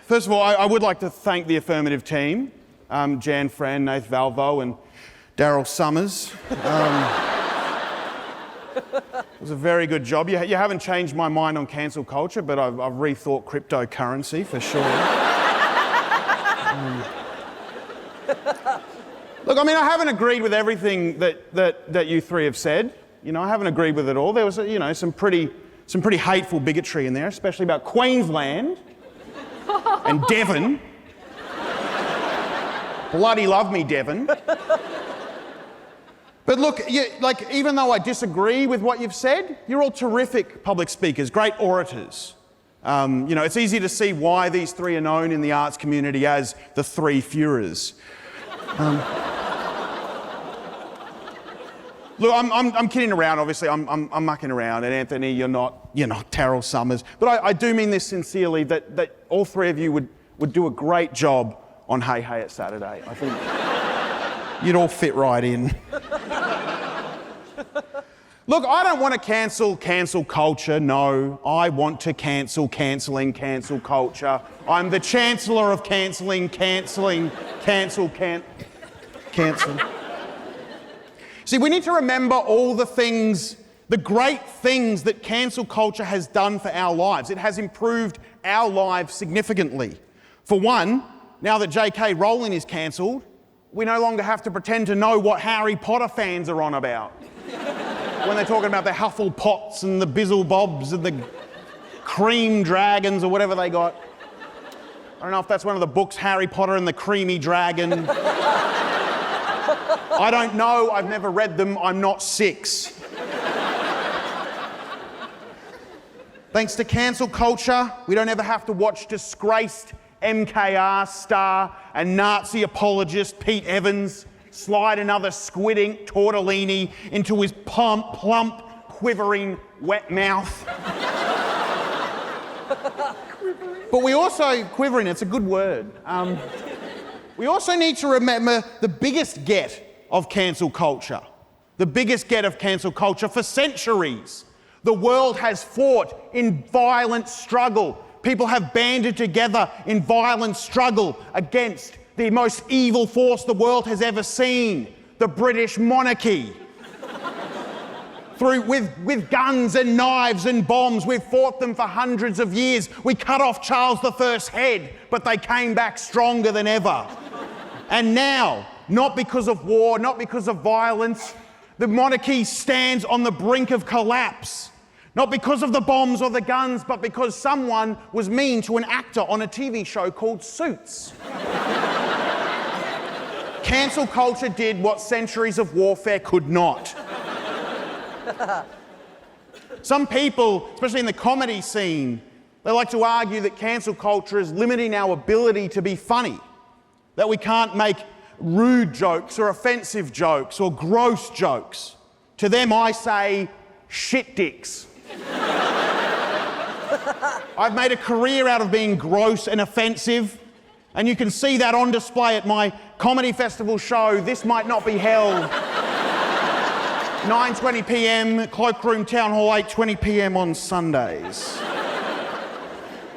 First of all, I would like to thank the affirmative team, Jan Fran, Nath Valvo and Daryl Summers. It was a very good job. You haven't changed my mind on cancel culture, but I've rethought cryptocurrency for sure. Look, I mean, I haven't agreed with everything that you three have said. You know, I haven't agreed with it all. There was, you know, some pretty hateful bigotry in there, especially about Queensland and Devon. Bloody love me, Devon. But look, even though I disagree with what you've said, you're all terrific public speakers, great orators. You know, it's easy to see why these three are known in the arts community as the Three Führers. Look, I'm kidding around, obviously. I'm mucking around. And Anthony, you're not Daryl Summers. But I do mean this sincerely, that all three of you would do a great job on Hey Hey at Saturday. I think you'd all fit right in. Look, I don't want to cancel culture, no. I want to cancel culture. I'm the Chancellor of cancel. See, we need to remember all the great things that cancel culture has done for our lives. It has improved our lives significantly. For one, now that J.K. Rowling is cancelled, we no longer have to pretend to know what Harry Potter fans are on about. When they're talking about the Hufflepuffs and the Bizzlebobs and the Cream Dragons or whatever they got. I don't know if that's one of the books, Harry Potter and the Creamy Dragon. I don't know, I've never read them, I'm not 6. Thanks to cancel culture, we don't ever have to watch disgraced MKR star and Nazi apologist Pete Evans slide another squid ink tortellini into his plump, quivering, wet mouth. But we also, quivering, it's a good word. We also need to remember the biggest get of cancel culture. The biggest get of cancel culture for centuries. The world has fought in violent struggle. People have banded together in violent struggle against the most evil force the world has ever seen, the British monarchy. With guns and knives and bombs, we've fought them for hundreds of years. We cut off Charles I's head, but they came back stronger than ever. And now, not because of war, not because of violence, the monarchy stands on the brink of collapse. Not because of the bombs or the guns, but because someone was mean to an actor on a TV show called Suits. Cancel culture did what centuries of warfare could not. Some people, especially in the comedy scene, they like to argue that cancel culture is limiting our ability to be funny. That we can't make rude jokes or offensive jokes or gross jokes. To them I say, shit dicks. I've made a career out of being gross and offensive, and you can see that on display at my comedy festival show, This Might Not Be Held. 9:20 p.m, Cloakroom Town Hall, 8:20 p.m. on Sundays.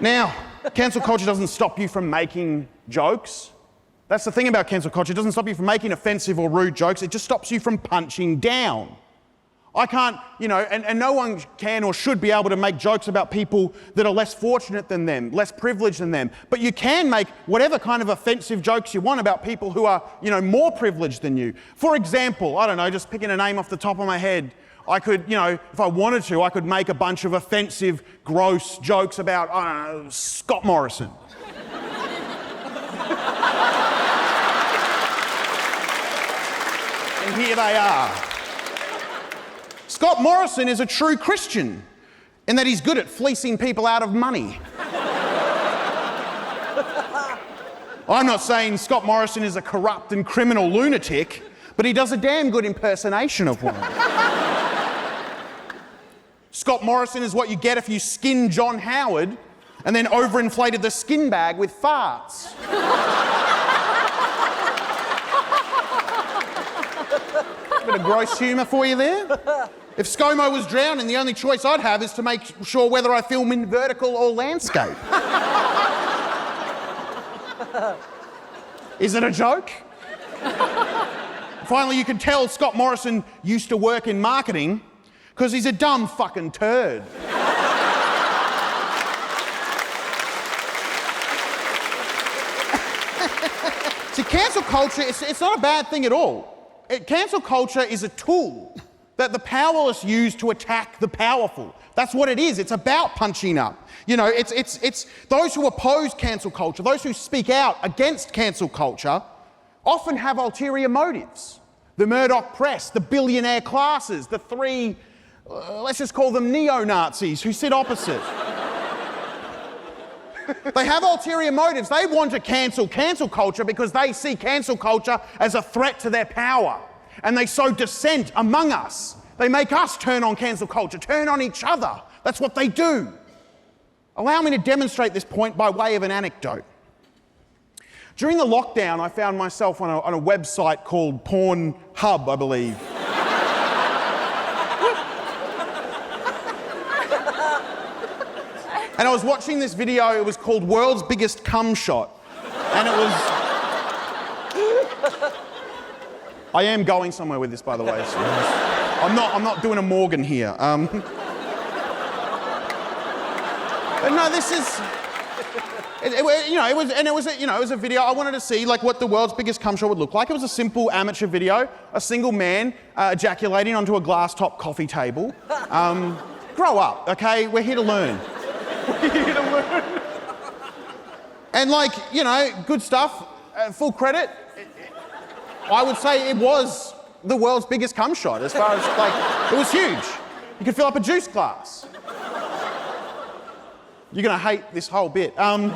Now, cancel culture doesn't stop you from making jokes. That's the thing about cancel culture. It doesn't stop you from making offensive or rude jokes. It just stops you from punching down. I can't, and no one can or should be able to make jokes about people that are less fortunate than them, less privileged than them. But you can make whatever kind of offensive jokes you want about people who are, more privileged than you. For example, I don't know, just picking a name off the top of my head, I could, if I wanted to, I could make a bunch of offensive, gross jokes about, I don't know, Scott Morrison. And here they are. Scott Morrison is a true Christian in that he's good at fleecing people out of money. I'm not saying Scott Morrison is a corrupt and criminal lunatic, but he does a damn good impersonation of one. Scott Morrison is what you get if you skinned John Howard and then overinflated the skin bag with farts. Bit of gross humour for you there. If ScoMo was drowning, the only choice I'd have is to make sure whether I film in vertical or landscape. Is it a joke? Finally, you can tell Scott Morrison used to work in marketing because he's a dumb fucking turd. See, cancel culture, it's not a bad thing at all. Cancel culture is a tool that the powerless use to attack the powerful. That's what it is. It's about punching up. You know, it's those who oppose cancel culture, those who speak out against cancel culture, often have ulterior motives. The Murdoch press, the billionaire classes, the three, let's just call them neo-Nazis who sit opposite. They have ulterior motives. They want to cancel culture because they see cancel culture as a threat to their power. And they sow dissent among us. They make us turn on cancel culture, turn on each other. That's what they do. Allow me to demonstrate this point by way of an anecdote. During the lockdown, I found myself on a website called Pornhub, I believe. And I was watching this video, it was called World's Biggest Cum Shot. And it was... I am going somewhere with this, by the way. So I'm not doing a Morgan here. But no, this is... It was a video. I wanted to see like what the world's biggest cum shot would look like. It was a simple amateur video, a single man ejaculating onto a glass top coffee table. Grow up, okay? We're here to learn. We're here to learn. And like, you know, good stuff, full credit. I would say it was the world's biggest cum shot as far as like, it was huge. You could fill up a juice glass. You're gonna hate this whole bit. But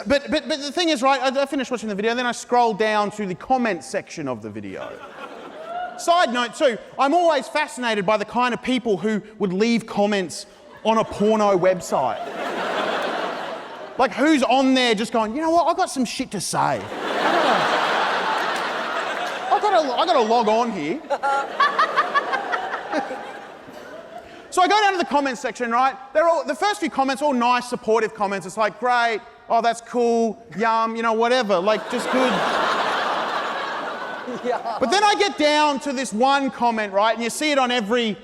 the thing is, right, I finished watching the video, then I scrolled down to the comment section of the video. Side note too, I'm always fascinated by the kind of people who would leave comments on a porno website. Like who's on there just going, you know what, I've got some shit to say. I gotta log on here. So I go down to the comments section, right? The first few comments, all nice, supportive comments. It's like, great, oh, that's cool, yum, you know, whatever, like, just good. Yeah. But then I get down to this one comment, right? And you see it on every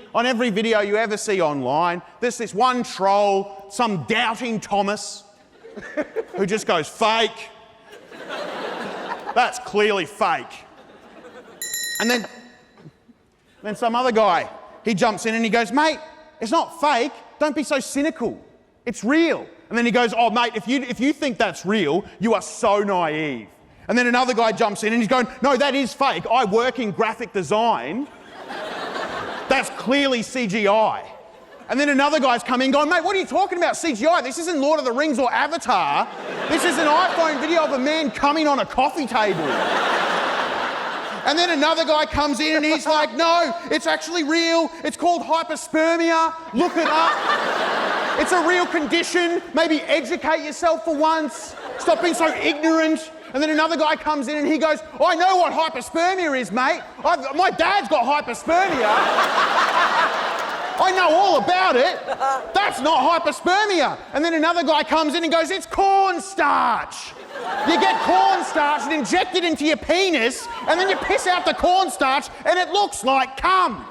video you ever see online. There's this one troll, some doubting Thomas, who just goes, fake. That's clearly fake. And then some other guy, he jumps in and he goes, mate, it's not fake. Don't be so cynical. It's real. And then he goes, oh, mate, if you think that's real, you are so naive. And then another guy jumps in and he's going, no, that is fake. I work in graphic design. That's clearly CGI. And then another guy's come in going, mate, what are you talking about, CGI? This isn't Lord of the Rings or Avatar. This is an iPhone video of a man coming on a coffee table. And then another guy comes in and he's like, no, it's actually real. It's called hyperspermia. Look it up. It's a real condition. Maybe educate yourself for once. Stop being so ignorant. And then another guy comes in and he goes, oh, I know what hyperspermia is, mate. My dad's got hyperspermia. I know all about it. That's not hyperspermia. And then another guy comes in and goes, it's cornstarch. You get cornstarch and inject it into your penis, and then you piss out the cornstarch, and it looks like cum.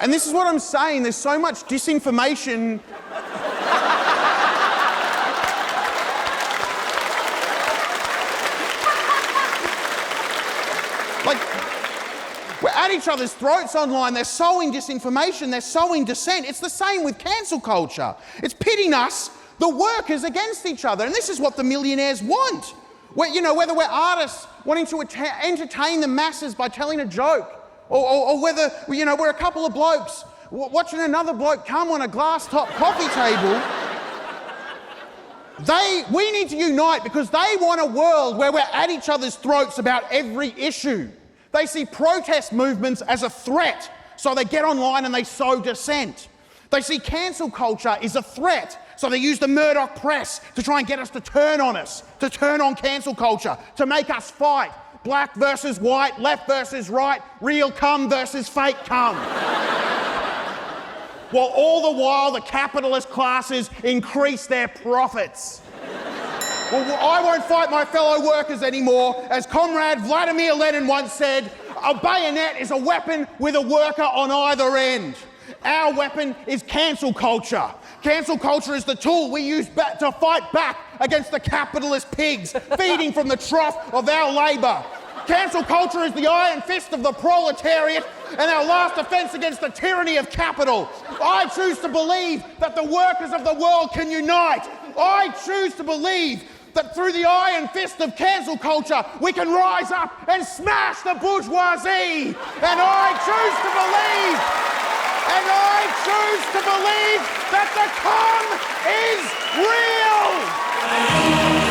And this is what I'm saying, there's so much disinformation. Like, we're at each other's throats online. They're sowing disinformation. They're sowing dissent. It's the same with cancel culture. It's pitting us, the workers, against each other. And this is what the millionaires want. Whether we're artists wanting to entertain the masses by telling a joke, or whether, we're a couple of blokes watching another bloke come on a glass-top coffee table. We need to unite because they want a world where we're at each other's throats about every issue. They see protest movements as a threat, so they get online and they sow dissent. They see cancel culture is a threat, so they use the Murdoch press to try and get us to turn on cancel culture, to make us fight. black versus white, left versus right, real cum versus fake cum. While all the while the capitalist classes increase their profits. Well, I won't fight my fellow workers anymore. As Comrade Vladimir Lenin once said, a bayonet is a weapon with a worker on either end. Our weapon is cancel culture. Cancel culture is the tool we use to fight back against the capitalist pigs feeding from the trough of our labour. Cancel culture is the iron fist of the proletariat and our last defence against the tyranny of capital. I choose to believe that the workers of the world can unite. I choose to believe that through the iron fist of cancel culture, we can rise up and smash the bourgeoisie. And I choose to believe that the cum is real.